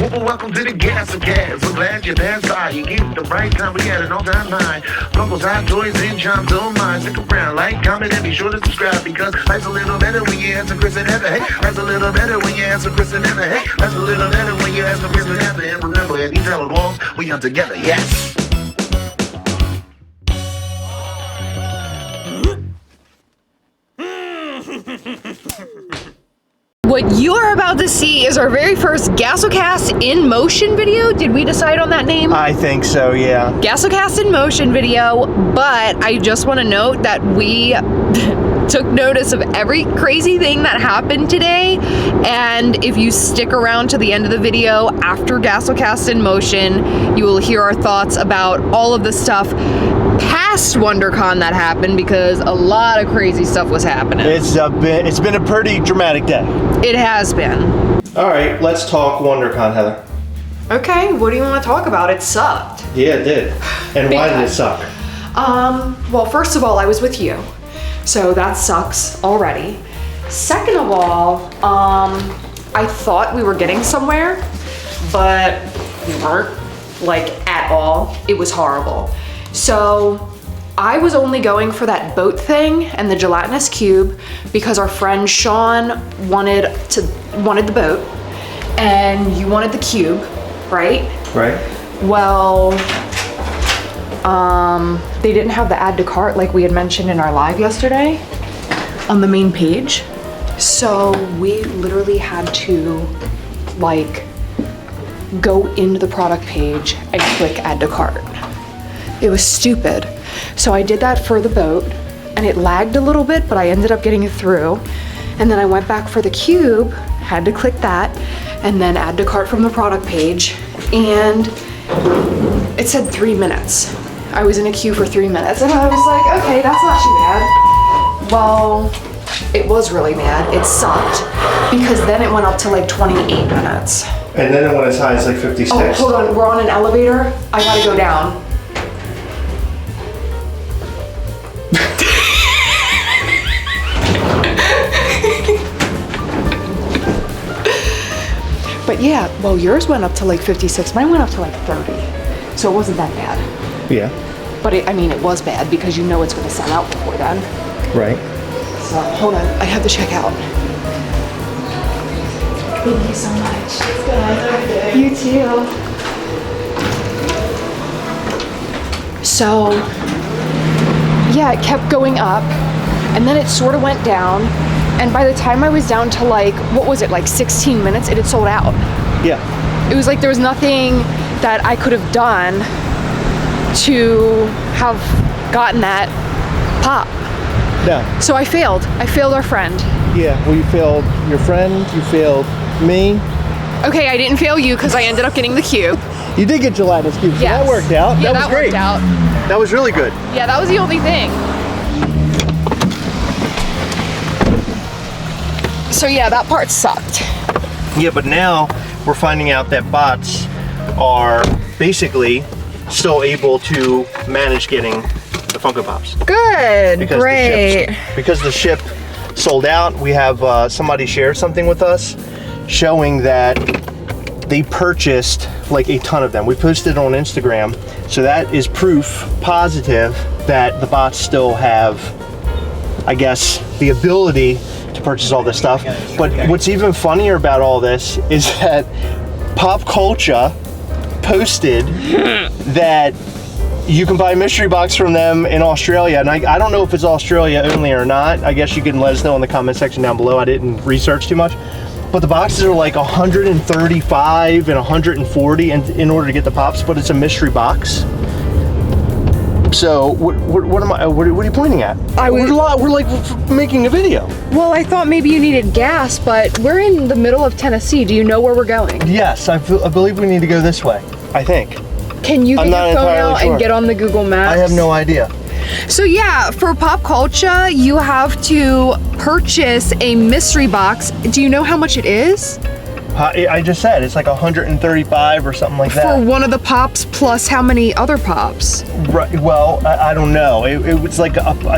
Welcome to the Gastlecast. We're glad you're there. You get the right time. We had an all-time high. Funko's hot toys and charms on mine. Stick around, like, comment, and be sure to subscribe because life's a little better when you have some Chris and Heather. Hey, life's a little better when you have some Chris and Heather. Hey, life's a little better when you have some Chris and Heather. And remember, at these hallowed walls, we are together. Yes. What you're about to see is our very first Gastlecast in motion video. Did we decide on that name? I think so, yeah. Gastlecast in motion video, but I just want to note that we took notice of every crazy thing that happened today, and if you stick around to the end of the video after Gastlecast in motion, you will hear our thoughts about all of the stuff past WonderCon that happened because a lot of crazy stuff was happening. It's been a pretty dramatic day. It has been. All right, let's talk WonderCon, Heather. Okay, what do you want to talk about? It sucked. Yeah, it did. And why did it suck? Well, first of all, I was with you, so that sucks already. Second of all, I thought we were getting somewhere, but we weren't, like, at all. It was horrible. So I was only going for that boat thing and the gelatinous cube because our friend Sean wanted the boat and you wanted the cube, right? Right. Well, they didn't have the add to cart like we had mentioned in our live yesterday on the main page. So we literally had to, like, go into the product page and click add to cart. It was stupid. So I did that for the boat and it lagged a little bit, but I ended up getting it through. And then I went back for the cube, had to click that, and then add to cart from the product page. And it said 3 minutes. I was in a queue for 3 minutes and I was like, okay, that's not too bad. Well, it was really bad. It sucked because then it went up to like 28 minutes. And then it went as high as like 56. Oh, hold on, we're on an elevator. I gotta go down. But yeah, well, yours went up to like 56. Mine went up to like 30. So it wasn't that bad. Yeah. But I mean, it was bad because you know it's going to sell out before then. Right. So hold on, I have to check out. Thank you so much. It's good. You too. So yeah, it kept going up and then it sort of went down. And by the time I was down to like, what was it, like 16 minutes, it had sold out. Yeah. It was like there was nothing that I could have done to have gotten that pop. No. So I failed. I failed our friend. Yeah, well, you failed your friend, you failed me. Okay, I didn't fail you because I ended up getting the cube. You did get gelatinous cube, so Yes. that worked out. Yeah, that was great. worked out. That was really good. Yeah, that was the only thing. So yeah, that part sucked. Yeah, but now we're finding out that bots are basically still able to manage getting the Funko Pops. Good, Because great. Because the ship sold out, we have somebody share something with us showing that they purchased like a ton of them. We posted it on Instagram, so that is proof positive that the bots still have, I guess, the ability to purchase all this stuff. But what's even funnier about all this is that Pop Culture posted that you can buy a mystery box from them in Australia, and I don't know if it's Australia only or not. I guess you can let us know in the comment section down below. I didn't research too much, but the boxes are like 135 and 140 in order to get the pops, but it's a mystery box. So what are you pointing at? We're like making a video. Well, I thought maybe you needed gas, but we're in the middle of Tennessee. Do you know where we're going? Yes, I believe we need to go this way, I think. Can you get your phone out and get on the Google Maps? I have no idea. So yeah, for Pop Culture, you have to purchase a mystery box. Do you know how much it is? I just said it's like 135 or something like that. For one of the pops plus how many other pops? Right, well, I don't know. It was like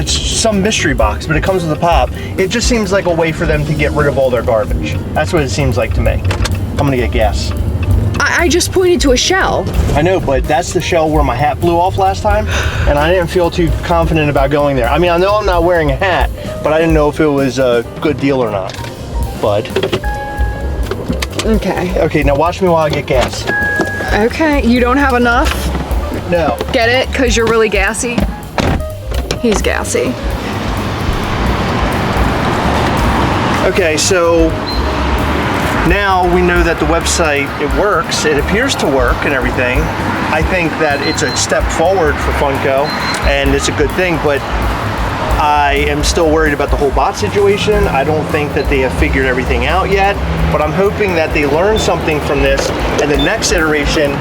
some mystery box, but it comes with a pop. It just seems like a way for them to get rid of all their garbage. That's what it seems like to me. I'm gonna get gas. I just pointed to a shell. I know, but that's the shell where my hat blew off last time, and I didn't feel too confident about going there. I mean, I know I'm not wearing a hat, but I didn't know if it was a good deal or not. Bud. Okay. Okay, now watch me while I get gas. Okay, you don't have enough? No. Get it? Because you're really gassy? He's gassy. Okay, so now we know that the website, it works. It appears to work and everything. I think that it's a step forward for Funko, and it's a good thing, but I am still worried about the whole bot situation. I don't think that they have figured everything out yet, but I'm hoping that they learn something from this and the next iteration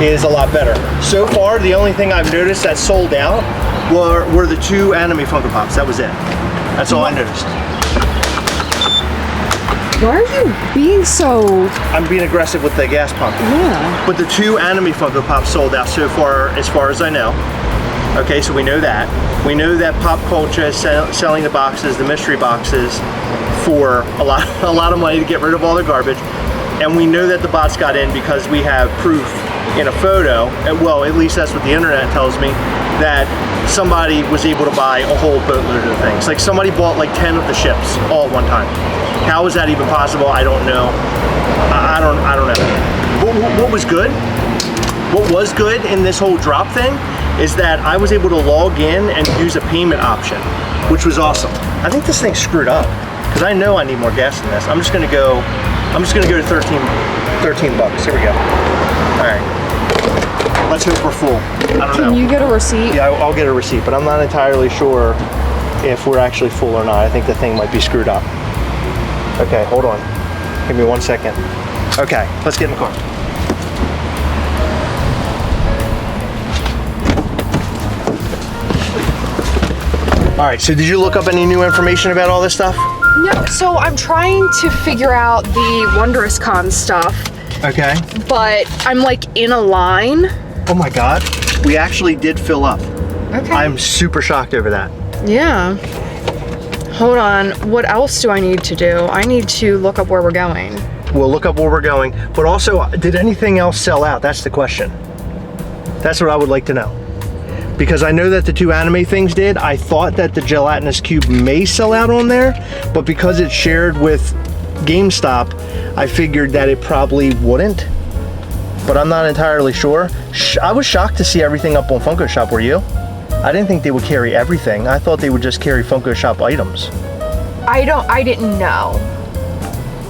is a lot better. So far, the only thing I've noticed that sold out were the 2 anime Funko Pops. That was it. That's all I noticed. Why are you being so... I'm being aggressive with the gas pump. Yeah. But the 2 anime Funko Pops sold out so far as I know. Okay, so we know that. We know that Pop Culture is selling the boxes, the mystery boxes, for a lot of money to get rid of all their garbage. And we know that the bots got in because we have proof in a photo, well, at least that's what the internet tells me, that somebody was able to buy a whole boatload of things. Like somebody bought like 10 of the ships all at one time. How is that even possible? I don't know. I don't know. What was good? What was good in this whole drop thing is that I was able to log in and use a payment option, which was awesome. I think this thing's screwed up because I know I need more gas than this. I'm just gonna go to 13 bucks. Here we go. All right. Let's hope we're full. I don't know. Can you get a receipt? Yeah, I'll get a receipt, but I'm not entirely sure if we're actually full or not. I think the thing might be screwed up. Okay, hold on. Give me 1 second. Okay, let's get in the car. All right, so did you look up any new information about all this stuff? No, so I'm trying to figure out the WonderCon stuff. Okay. But I'm like in a line. Oh my God, we actually did fill up. Okay. I'm super shocked over that. Yeah. Hold on, what else do I need to do? I need to look up where we're going. We'll look up where we're going, but also, did anything else sell out? That's the question. That's what I would like to know. Because I know that the 2 anime things did. I thought that the gelatinous cube may sell out on there, but because it's shared with GameStop, I figured that it probably wouldn't, but I'm not entirely sure. I was shocked to see everything up on Funko Shop, were you? I didn't think they would carry everything. I thought they would just carry Funko Shop items. I didn't know.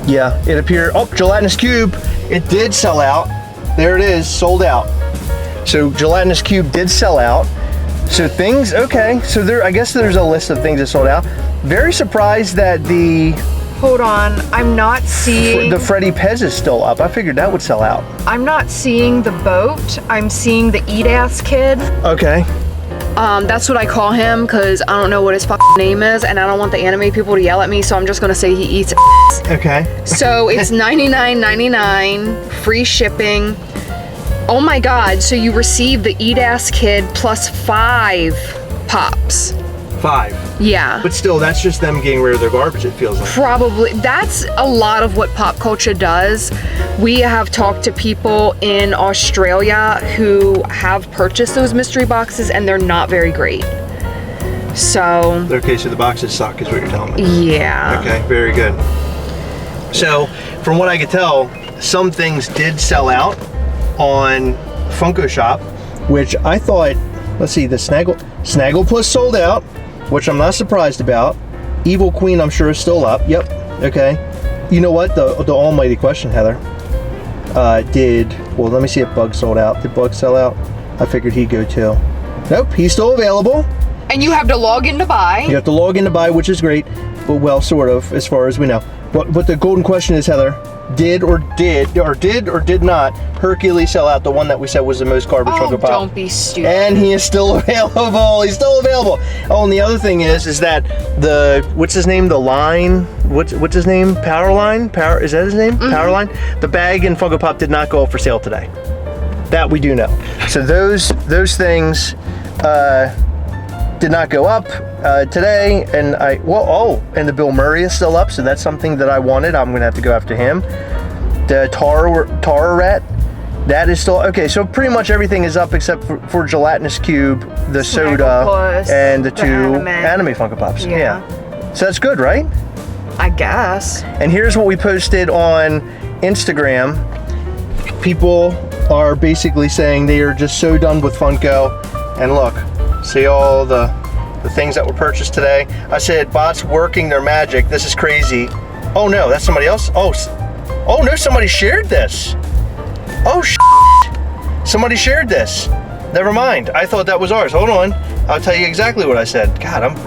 Yeah, it appeared, oh, gelatinous cube, it did sell out. There it is, sold out. So gelatinous cube did sell out. So things, okay, so I guess there's a list of things that sold out. Very surprised that the... Hold on, I'm not seeing... The Freddy Pez is still up. I figured that would sell out. I'm not seeing the boat. I'm seeing the eat-ass kid. Okay. That's what I call him because I don't know what his fucking name is and I don't want the anime people to yell at me, so I'm just gonna say he eats ass. Okay. So it's $99.99, free shipping. Oh my God, so you receive the eat-ass kid plus 5 pops. 5. Yeah. But still, that's just them getting rid of their garbage, it feels like. Probably. That's a lot of what pop culture does. We have talked to people in Australia who have purchased those mystery boxes and they're not very great. So. Okay, so the boxes suck is what you're telling me. Yeah. Okay, very good. So, from what I could tell, some things did sell out on Funko Shop, which I thought, let's see, the Snagglepuss sold out, which I'm not surprised about. Evil Queen, I'm sure, is still up. Yep. Okay. You know what? The almighty question, Heather. Well, let me see if Bug sold out. Did Bug sell out? I figured he'd go too. Nope, he's still available. And you have to log in to buy. You have to log in to buy, which is great. Well, sort of, as far as we know. But the golden question is, Heather, did or did not Hercules sell out the one that we said was the most garbage Funko Pop? Don't be stupid. And he is still available. He's still available. Oh, and the other thing is that what's his name? The line. What's his name? Powerline? Is that his name? Powerline. The bag in Funko Pop did not go up for sale today. That we do know. So those things did not go up today, and and the Bill Murray is still up, so that's something that I wanted. I'm gonna have to go after him. The Tara-Rat, that is still okay. So pretty much everything is up except for Gelatinous Cube, the soda, and the two anime Funko Pops. Yeah. So that's good, right? I guess. And here's what we posted on Instagram. People are basically saying they are just so done with Funko, and look. See all the things that were purchased today. I said, bots working their magic. This is crazy. Oh no, that's somebody else? Oh no, somebody shared this. Oh somebody shared this. Never mind. I thought that was ours. Hold on. I'll tell you exactly what I said. God,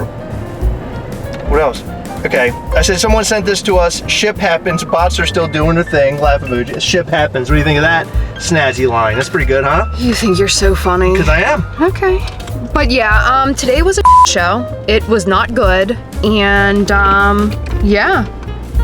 what else? Okay, I said someone sent this to us. Ship happens. Bots are still doing their thing. Laugh emoji. Ship happens. What do you think of that snazzy line? That's pretty good, huh? You think you're so funny. Because I am. Okay. But yeah, today was a show. It was not good. And yeah.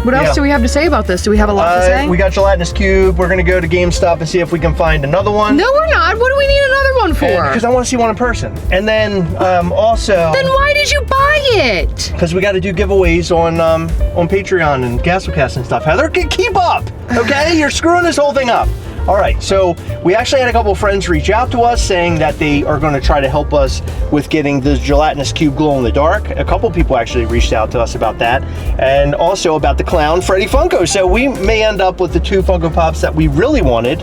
What else do we have to say about this? Do we have a lot to say? We got Gelatinous Cube. We're going to go to GameStop and see if we can find another one. No, we're not. What do we need another one for? Because I want to see one in person. And then also... Then why did you buy it? Because we got to do giveaways on Patreon and Gastlecast and stuff. Heather, keep up, okay? You're screwing this whole thing up. All right, so we actually had a couple of friends reach out to us saying that they are going to try to help us with getting the Gelatinous Cube glow in the dark. A couple people actually reached out to us about that, and also about the clown Freddy Funko. So we may end up with the two Funko Pops that we really wanted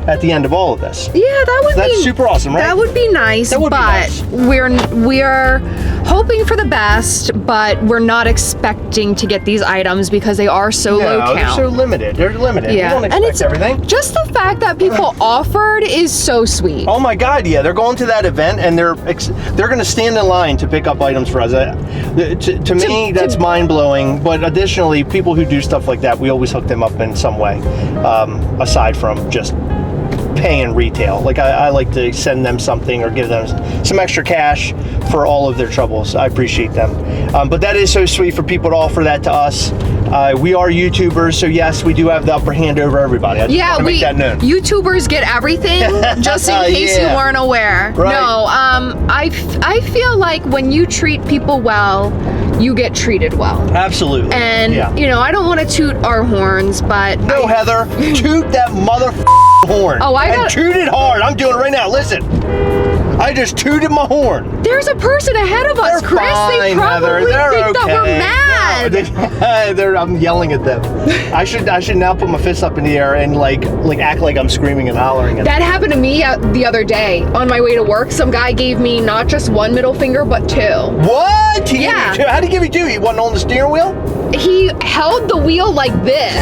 at the end of all of this. Yeah, that's super awesome, right? That would be nice. That would be nice. We're hoping for the best, but we're not expecting to get these items because they are so low count. They're so limited. They're limited. Yeah. We don't expect everything. Just the fact that people offered is so sweet. Oh my God, yeah. They're going to that event and they're going to stand in line to pick up items for us. To me, that's mind-blowing. But additionally, people who do stuff like that, we always hook them up in some way, aside from just paying retail. Like I like to send them something or give them some extra cash for all of their troubles. I appreciate them. But that is so sweet for people to offer that to us. We are YouTubers, so yes, we do have the upper hand over everybody. I just want to make that known. YouTubers get everything, just in case you weren't aware. Right. No, I feel like when you treat people well, you get treated well. Absolutely. And you know, I don't want to toot our horns, but no, Heather, toot that horn. Oh, and toot it hard. I'm doing it right now. Listen. I just tooted my horn. There's a person ahead of us, Chris. Fine, they probably think that we're mad. No, I'm yelling at them. I should now put my fist up in the air and like act like I'm screaming and hollering at them. That happened to me the other day on my way to work. Some guy gave me not just one middle finger, but two. What? Yeah. How did he give you two? He wasn't on the steering wheel? He held the wheel like this.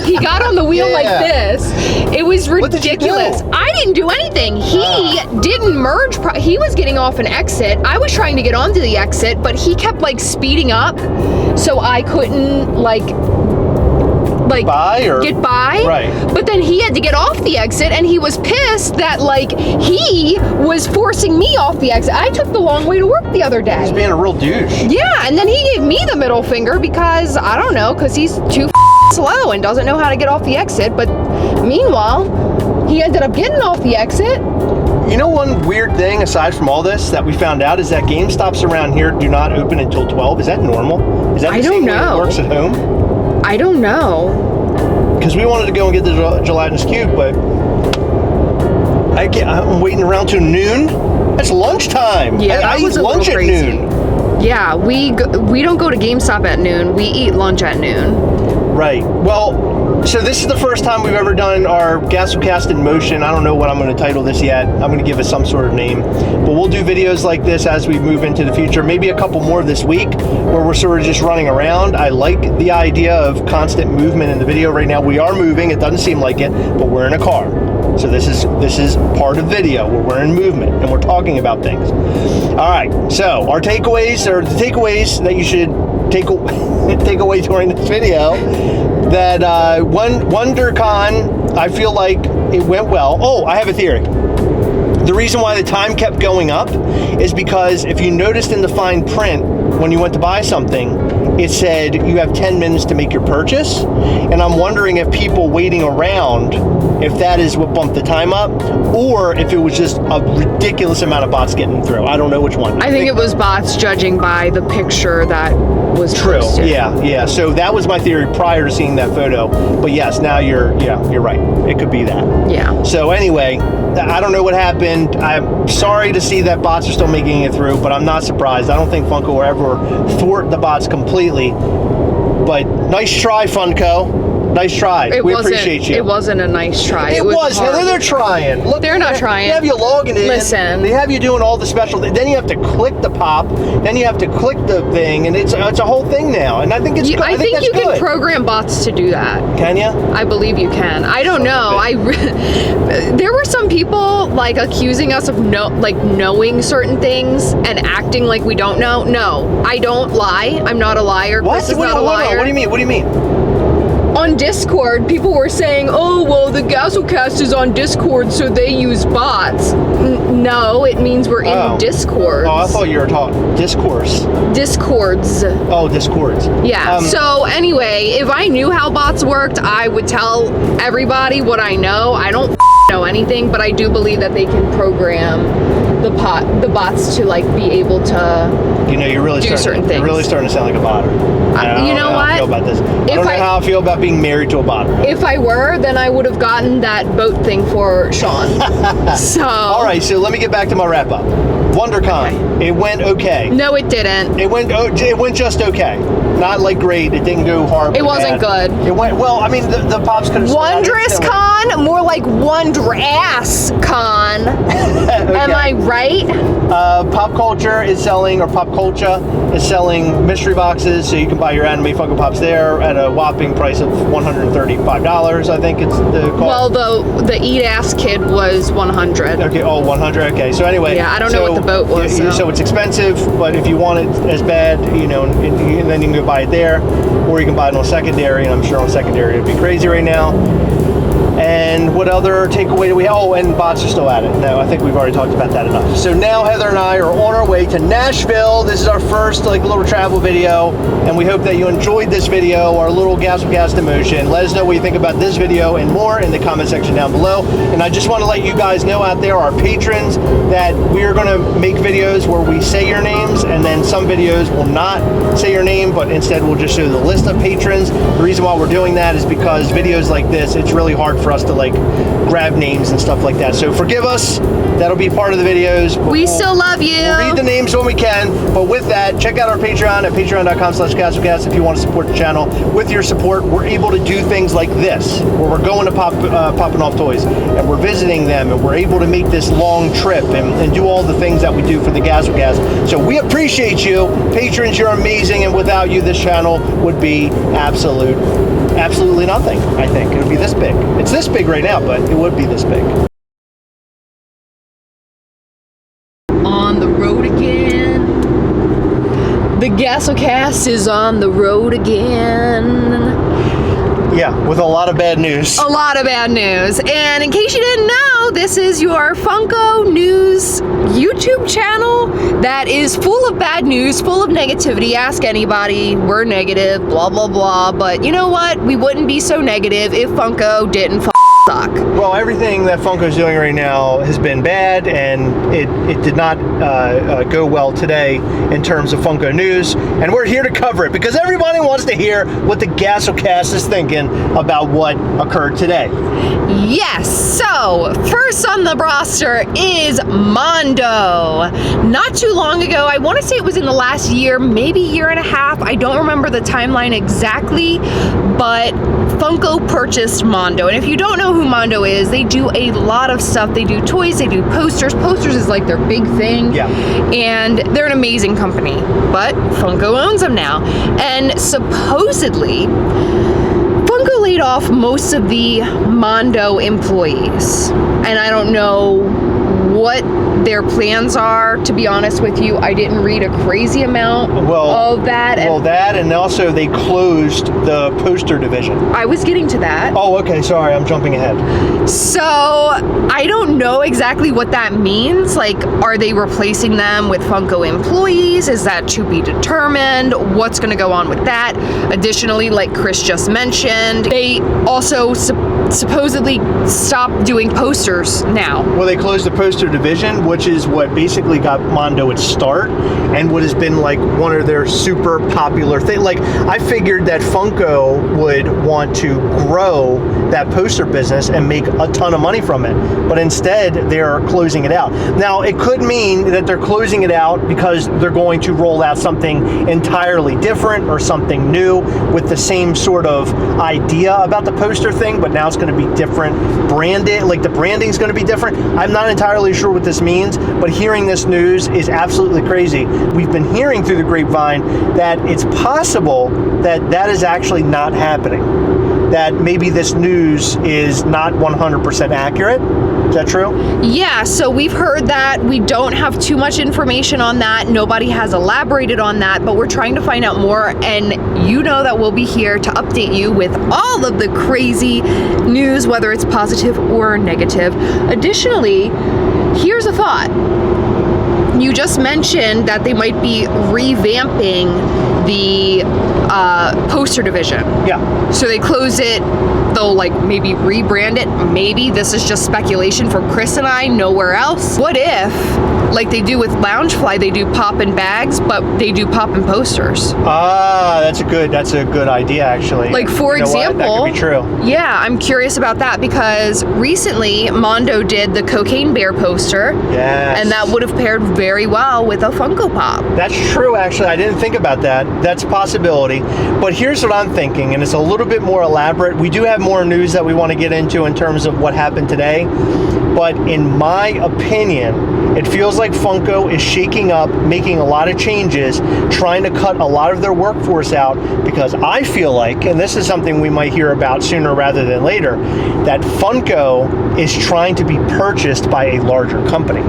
He got on the wheel like this. It was ridiculous. What did you do? I didn't do anything. He didn't merge. He was getting off an exit. I was trying to get onto the exit, but he kept like speeding up, so I couldn't get by. Right. But then he had to get off the exit, and he was pissed that like he was forcing me off the exit. I took the long way to work the other day. He's being a real douche. Yeah, and then he gave me the middle finger because I don't know, because he's too slow and doesn't know how to get off the exit. But meanwhile, he ended up getting off the exit. You know, one weird thing aside from all this that we found out is that GameStops around here do not open until 12. Is that normal? Is that the same way it works at home? I don't know. Because we wanted to go and get the Gelatinous Cube, but I'm waiting around till noon. That's lunchtime. Yeah, I eat lunch at noon. Yeah, we don't go to GameStop at noon. We eat lunch at noon. Right. Well, so this is the first time we've ever done our Gastlecast in motion. I don't know what I'm going to title this yet. I'm going to give it some sort of name. But we'll do videos like this as we move into the future. Maybe a couple more this week where we're sort of just running around. I like the idea of constant movement in the video. Right now we are moving. It doesn't seem like it, but we're in a car. So this is part of video where we're in movement and we're talking about things. All right. So our takeaways are the takeaways that you should takeaway during this video that WonderCon, I feel like it went well. Oh, I have a theory. The reason why the time kept going up is because if you noticed in the fine print when you went to buy something, it said you have 10 minutes to make your purchase. And I'm wondering if people waiting around, if that is what bumped the time up, or if it was just a ridiculous amount of bots getting through. I don't know which one. I think it was bots, judging by the picture that was true. posted. Yeah. So that was my theory prior to seeing that photo. But yes, now you're right. It could be that. Yeah. So anyway, I don't know what happened. I'm sorry to see that bots are still making it through, but I'm not surprised. I don't think Funko will ever thwart the bots completely. But nice try, Funko. Nice try. We appreciate you. It wasn't a nice try. It was. Heather, they're trying. Look, they're not trying. They have you logging in. Listen. They have you doing all the special. Then you have to click the pop. Then you have to click the thing, and it's a whole thing now. And I think it's. I think that's you good. can program bots to do that. Can you? I believe you can. I don't know. There were some people like accusing us of knowing certain things and acting like we don't know. No, I don't lie. I'm not a liar. What? Chris is not a liar. What do you mean? What do you mean? On Discord, people were saying, oh, well, the Gastlecast is on Discord, so they use bots. No, it means we're in Discord. Oh, I thought you were talking Discourse. Discords. Oh, Discords. Yeah, so anyway, if I knew how bots worked, I would tell everybody what I know. I don't know anything, but I do believe that they can program the bots to like be able to you're really do certain things. You're really starting to sound like a botter. You know what? I don't know how I feel about this. I don't know how I feel about being married to a botter. If I were, then I would have gotten that boat thing for Sean. So. All right, so let me get back to my wrap up. WonderCon, it went okay. No, it didn't. It went just okay. Not like great. It didn't go horribly. It wasn't bad. good. It went well. I mean, the pops could have. Wondrous Con, more like Wondrous Con. Okay. Am I right? Pop Culture is selling, or Pop Culture is selling mystery boxes, so you can buy your anime Funko Pops there at a whopping price of $135. I think it's the cost. Well, the Eat Ass Kid was $100. Okay, 100. Okay, so anyway. Yeah, I don't know what the boat was. So it's expensive, but if you want it as bad, and then you can go buy it there, or you can buy it on secondary, and I'm sure on secondary it'd be crazy right now. And what other takeaway do we have? Oh, and bots are still at it. No, I think we've already talked about that enough. So now Heather and I are on our way to Nashville. This is our first little travel video, and we hope that you enjoyed this video, our little Gastlecast emotion. Let us know what you think about this video and more in the comment section down below. And I just want to let you guys know out there, our patrons, that we are going to make videos where we say your names, and then some videos will not say your name, but instead we'll just show the list of patrons. The reason why we're doing that is because videos like this, it's really hard for us to grab names and stuff like that. So forgive us. That'll be part of the videos. We still love you. We'll read the names when we can. But with that, check out our Patreon at patreon.com/Gastlecast if you want to support the channel. With your support, we're able to do things like this, where we're going to Poppin' Off Toys, and we're visiting them, and we're able to make this long trip and do all the things that we do for the Gastlecast. So we appreciate you. Patrons, you're amazing, and without you, this channel would be absolutely nothing. I think it would be this big. It's this big right now, but it would be this big. On the road again. The Gastlecast is on the road again. Yeah, with a lot of bad news. A lot of bad news. And in case you didn't know, this is your Funko News YouTube channel that is full of bad news, full of negativity. Ask anybody, we're negative, blah, blah, blah. But you know what? We wouldn't be so negative if Funko didn't suck. Well, everything that Funko's doing right now has been bad, and it did not go well today in terms of Funko news, and we're here to cover it because everybody wants to hear what the Gastlecast is thinking about what occurred today. Yes, so first on the roster is Mondo. Not too long ago, I want to say it was in the last year, maybe year and a half, I don't remember the timeline exactly, but Funko purchased Mondo. And if you don't know who Mondo is, they do a lot of stuff. They do toys, they do posters. Posters is like their big thing. Yeah. And they're an amazing company, but Funko owns them now. And supposedly, Funko laid off most of the Mondo employees. And I don't know what their plans are. To be honest with you, I didn't read a crazy amount of that. Well, that, and also they closed the poster division. I was getting to that. Oh, okay, sorry, I'm jumping ahead. So I don't know exactly what that means. Like, are they replacing them with Funko employees? Is that to be determined? What's going to go on with that? Additionally, like Chris just mentioned, they also supposedly stopped doing posters now. Well, they closed the poster division, which is what basically got Mondo its start and what has been like one of their super popular things. Like, I figured that Funko would want to grow that poster business and make a ton of money from it, but instead they're closing it out. Now, it could mean that they're closing it out because they're going to roll out something entirely different or something new with the same sort of idea about the poster thing, but now it's going to be different branded, like the branding's going to be different. I'm not entirely sure what this means, but hearing this news is absolutely crazy. We've been hearing through the grapevine that it's possible that that is actually not happening, that maybe this news is not 100% accurate. Is that true? Yeah, so we've heard that. We don't have too much information on that. Nobody has elaborated on that, but we're trying to find out more, and you know that we'll be here to update you with all of the crazy news, whether it's positive or negative. Additionally, here's a thought. You just mentioned that they might be revamping the poster division. Yeah. So they close it, they'll like maybe rebrand it. Maybe this is just speculation from Chris and I, nowhere else. What if, like they do with Loungefly, they do POPPIN bags, but they do POPPIN posters? Ah, that's a good idea, actually. Like, for example, that could be true. Yeah, I'm curious about that because recently Mondo did the Cocaine Bear poster. Yes. And that would have paired very well with a Funko Pop. That's true, actually. I didn't think about that. That's a possibility. But here's what I'm thinking, and it's a little bit more elaborate. We do have more news that we want to get into in terms of what happened today. But in my opinion, it feels like Funko is shaking up, making a lot of changes, trying to cut a lot of their workforce out, because I feel like, and this is something we might hear about sooner rather than later, that Funko is trying to be purchased by a larger company,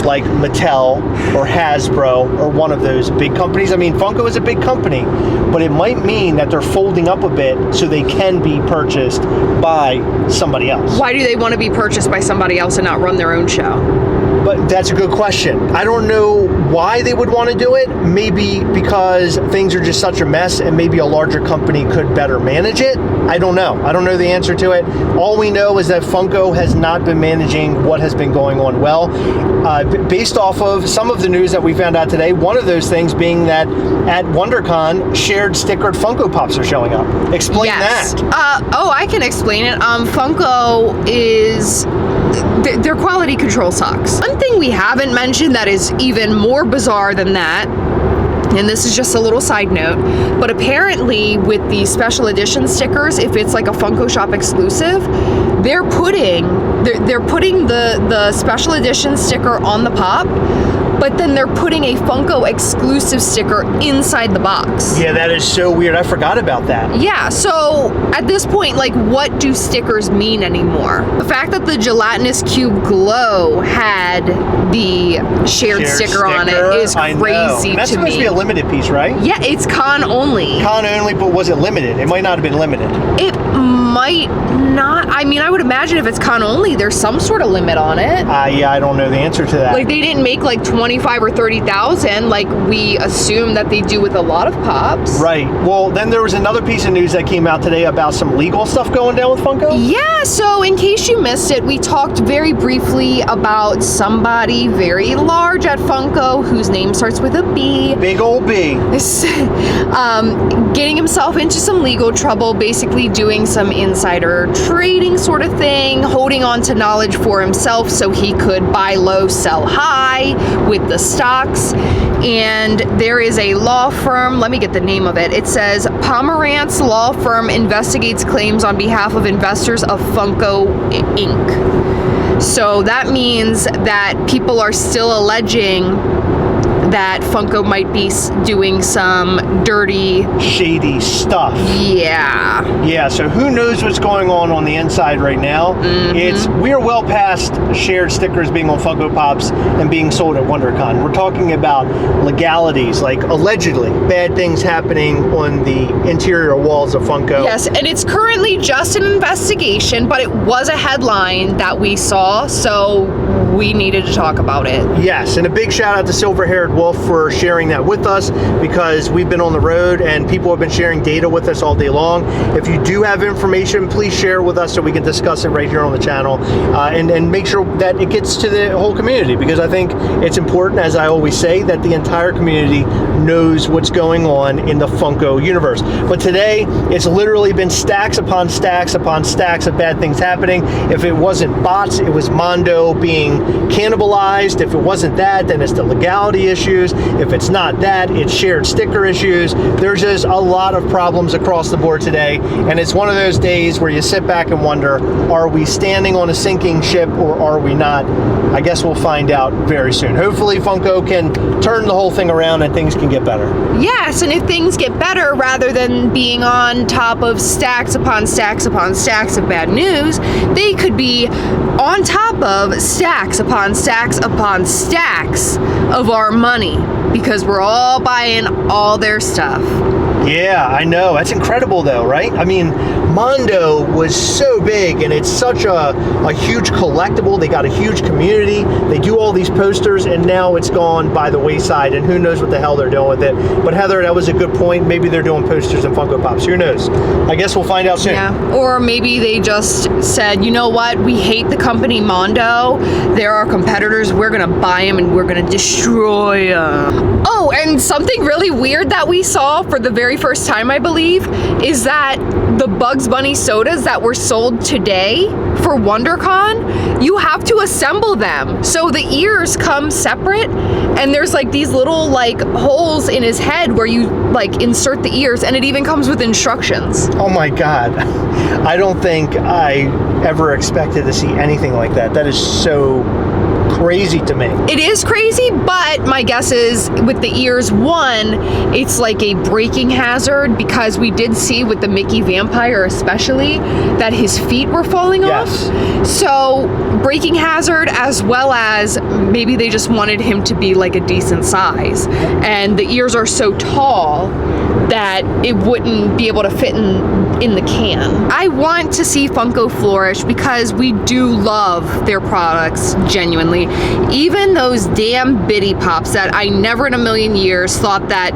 like Mattel or Hasbro or one of those big companies. I mean, Funko is a big company, but it might mean that they're folding up a bit so they can be purchased by somebody else. Why do they want to be purchased by somebody else and not run their own show? But that's a good question. I don't know why they would want to do it. Maybe because things are just such a mess and maybe a larger company could better manage it. I don't know. I don't know the answer to it. All we know is that Funko has not been managing what has been going on well. Based off of some of the news that we found out today, one of those things being that at WonderCon, shared stickered Funko Pops are showing up. Explain that. I can explain it. Funko is... their quality control sucks. One thing we haven't mentioned that is even more bizarre than that, and this is just a little side note, but apparently with the special edition stickers, if it's like a Funko Shop exclusive, they're putting the special edition sticker on the pop, but then they're putting a Funko exclusive sticker inside the box. Yeah, that is so weird. I forgot about that. Yeah, so at this point, like, what do stickers mean anymore? The fact that the gelatinous cube glow had the shared sticker on it is crazy to me. That's supposed to be a limited piece, right? Yeah, it's con only. Con only, but was it limited? It might not have been limited. It might not. I mean, I would imagine if it's con only, there's some sort of limit on it. Yeah, I don't know the answer to that. Like, they didn't make like 25 or 30,000 like we assume that they do with a lot of pops. Right. Well, then there was another piece of news that came out today about some legal stuff going down with Funko. Yeah, so in case you missed it, we talked very briefly about somebody very large at Funko whose name starts with a B. Big old B. Getting himself into some legal trouble, basically doing some insider trading sort of thing, holding on to knowledge for himself so he could buy low, sell high with the stocks. And there is a law firm, let me get the name of it. It says Pomerantz Law Firm investigates claims on behalf of investors of Funko Inc. So that means that people are still alleging that Funko might be doing some dirty, shady stuff. Yeah, so who knows what's going on the inside right now. We're well past shared stickers being on Funko Pops and being sold at WonderCon. We're talking about legalities, like allegedly bad things happening on the interior walls of Funko. Yes, and it's currently just an investigation, but it was a headline that we saw, so we needed to talk about it. Yes, and a big shout out to Silver-Haired Wolf for sharing that with us, because we've been on the road and people have been sharing data with us all day long. If you do have information, please share with us so we can discuss it right here on the channel, and make sure that it gets to the whole community, because I think it's important, as I always say, that the entire community knows what's going on in the Funko universe. But today, it's literally been stacks upon stacks upon stacks of bad things happening. If it wasn't bots, it was Mondo being cannibalized. If it wasn't that, then it's the legality issues. If it's not that, it's shared sticker issues. There's just a lot of problems across the board today, and it's one of those days where you sit back and wonder, are we standing on a sinking ship or are we not? I guess we'll find out very soon. Hopefully Funko can turn the whole thing around and things can get better. Yes, and if things get better, rather than being on top of stacks upon stacks upon stacks of bad news, they could be on top of stacks upon stacks upon stacks of our money, because we're all buying all their stuff. Yeah, I know. That's incredible though, right? I mean, Mondo was so big, and it's such a huge collectible. They got a huge community. They do all these posters, and now it's gone by the wayside, and who knows what the hell they're doing with it. But Heather, that was a good point. Maybe they're doing posters and Funko Pops. Who knows? I guess we'll find out soon. Yeah, or maybe they just said, you know what? We hate the company Mondo. They're our competitors. We're going to buy them and we're going to destroy them. Oh, and something really weird that we saw for the very first time, I believe, is that the Bugs Bunny sodas that were sold today for WonderCon, you have to assemble them. So the ears come separate, and there's like these little like holes in his head where you like insert the ears, and it even comes with instructions. Oh my God. I don't think I ever expected to see anything like that. That is so crazy to me. It is crazy, but my guess is with the ears, one, it's like a braking hazard, because we did see with the Mickey vampire especially that his feet were falling off. So braking hazard, as well as maybe they just wanted him to be like a decent size, and the ears are so tall that it wouldn't be able to fit in the can. I want to see Funko flourish because we do love their products genuinely. Even those damn Bitty Pops that I never in a million years thought that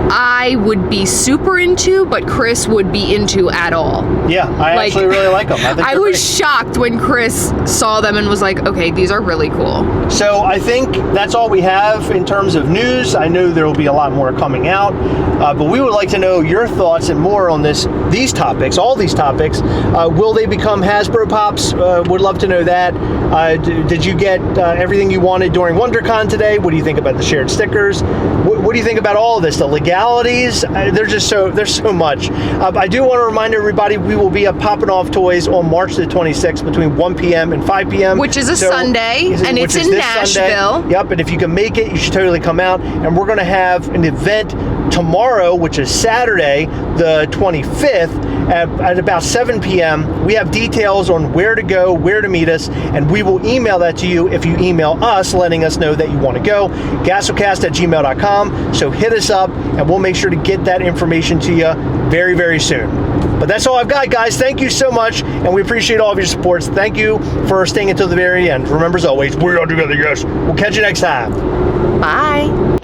I would be super into, but Chris would be into at all. Yeah, I actually really like them. I was shocked when Chris saw them and was like, okay, these are really cool. So I think that's all we have in terms of news. I know there will be a lot more coming out, but we would like to know your thoughts and more on these topics, all these topics. Will they become Hasbro Pops? Would love to know that. Did you get everything you wanted during WonderCon today? What do you think about the shared stickers? What do you think about all of this? The legalities? There's so much. I do want to remind everybody we will be at Poppin' Off Toys on March the 26th between 1 p.m. and 5 p.m. Which is a Sunday, and it's in Nashville. Sunday. Yep, and if you can make it, you should totally come out. And we're going to have an event tomorrow, which is Saturday, the 25th, at about 7 p.m. We have details on where to go, where to meet us, and we will email that to you if you email us letting us know that you want to go. Gastlecast@gmail.com. So hit us up, and we'll make sure to get that information to you very, very soon. But that's all I've got, guys. Thank you so much, and we appreciate all of your support. Thank you for staying until the very end. Remember, as always, we're all together, yes. We'll catch you next time. Bye.